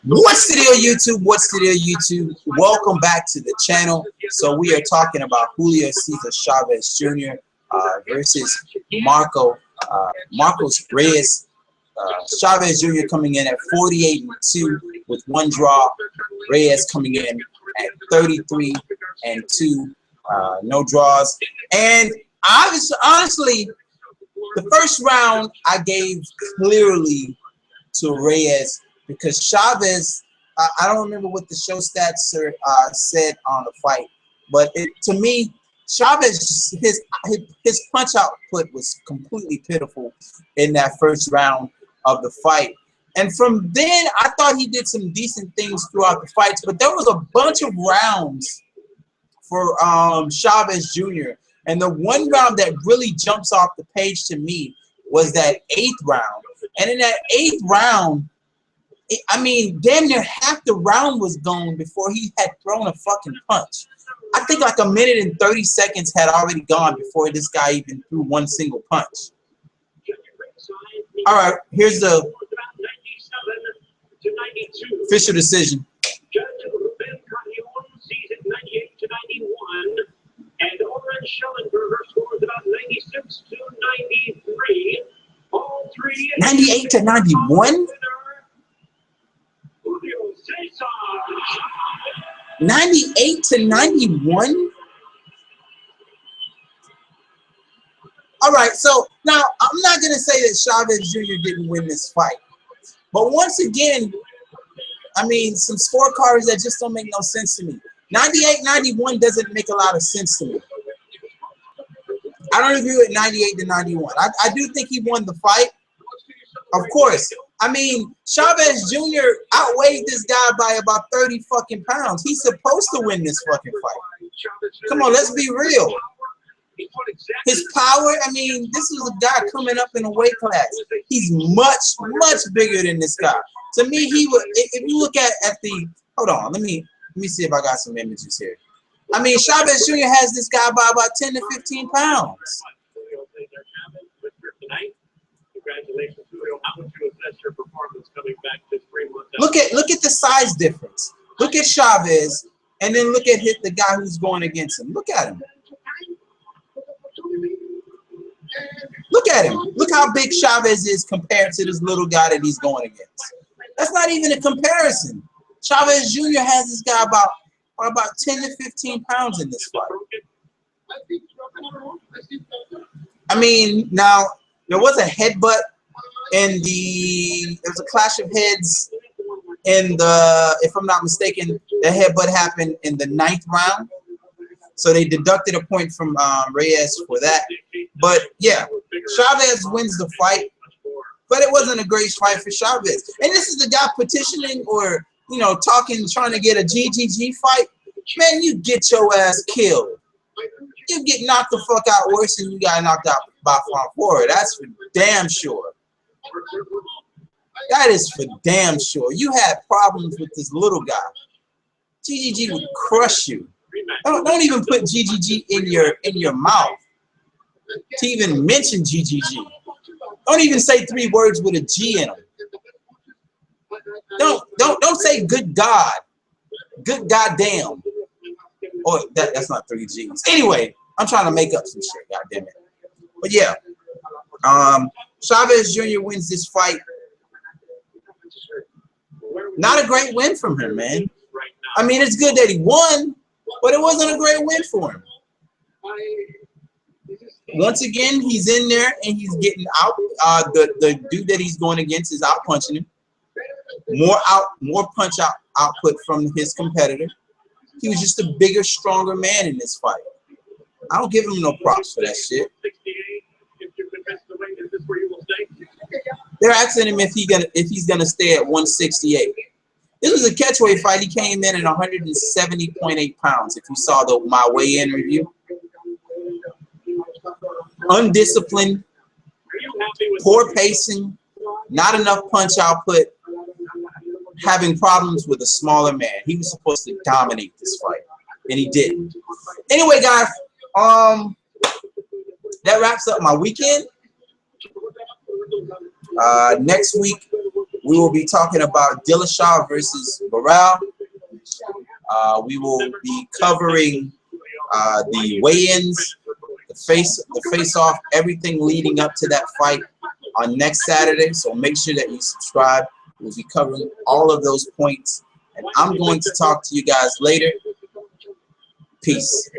What's the deal, YouTube? What's the deal, YouTube? Welcome back to the channel. So we are talking about Julio Cesar Chavez Jr. Versus Marcos Reyes. Chavez Jr. coming in at 48-2 with one draw. Reyes coming in at 33-2, no draws. And honestly, the first round I gave clearly to Reyes because Chavez, I don't remember what the show stats said on the fight, but to me, Chavez, his punch output was completely pitiful in that first round of the fight. And from then, I thought he did some decent things throughout the fights, but there was a bunch of rounds for Chavez Jr. And the one round that really jumps off the page to me was that 8th round. And in that 8th round, I mean, damn near half the round was gone before he had thrown a fucking punch. I think like 1 minute and 30 seconds had already gone before this guy even threw one single punch. All right, here's the official decision. And Oren Schellenberger scores about 96-93. All three 98-91? 98-91? All right, so now I'm not going to say that Chavez Jr. didn't win this fight. But once again, I mean, some scorecards that just don't make no sense to me. 98-91 doesn't make a lot of sense to me. I don't agree with 98-91. I do think he won the fight. Of course. I mean, Chavez Jr. outweighed this guy by about 30 fucking pounds. He's supposed to win this fucking fight. Come on, let's be real. His power, I mean, this was a guy coming up in a weight class. He's much, much bigger than this guy. To me, he would, if you look at the, hold on, let me see if I got some images here. I mean, Chavez Jr. has this guy by about 10 to 15 pounds. Look at the size difference. Look at Chavez, and then look at the guy who's going against him. Look at him. Look at him. Look how big Chavez is compared to this little guy that he's going against. That's not even a comparison. Chavez Jr. has this guy about 10 to 15 pounds in this fight. I mean, now there was a headbutt in there was a clash of heads in the, if I'm not mistaken, the headbutt happened in the 9th round. So they deducted a point from Reyes for that. But yeah, Chavez wins the fight. But it wasn't a great fight for Chavez. And this is the guy petitioning or, you know, trying to get a GGG fight. Man, you get your ass killed. You get knocked the fuck out worse than you got knocked out by Frank Warren. That's for damn sure. That is for damn sure. You had problems with this little guy. GGG would crush you. Don't even put GGG in your mouth to even mention GGG. Don't even say 3 words with a G in them. Don't say good God, good goddamn, or that's not 3 G's. Anyway, I'm trying to make up some shit. God damn it. But yeah, Chavez Jr. wins this fight. Not a great win from him, man. I mean, it's good that he won, but it wasn't a great win for him. Once again, he's in there and he's getting out. The dude that he's going against is out punching him. More punch output from his competitor. He was just a bigger, stronger man in this fight. I don't give him no props for that shit. They're asking him if he's gonna stay at 168. This was a catchweight fight. He came in at 170.8 pounds. If you saw my weigh-in review. Undisciplined, poor pacing, not enough punch output, having problems with a smaller man. He was supposed to dominate this fight, and he didn't. Anyway, guys, that wraps up my weekend. Next week, We will be talking about Dillashaw versus Burrell. We will be covering the weigh-ins, the face-off, everything leading up to that fight on next Saturday. So make sure that you subscribe. We'll be covering all of those points. And I'm going to talk to you guys later. Peace.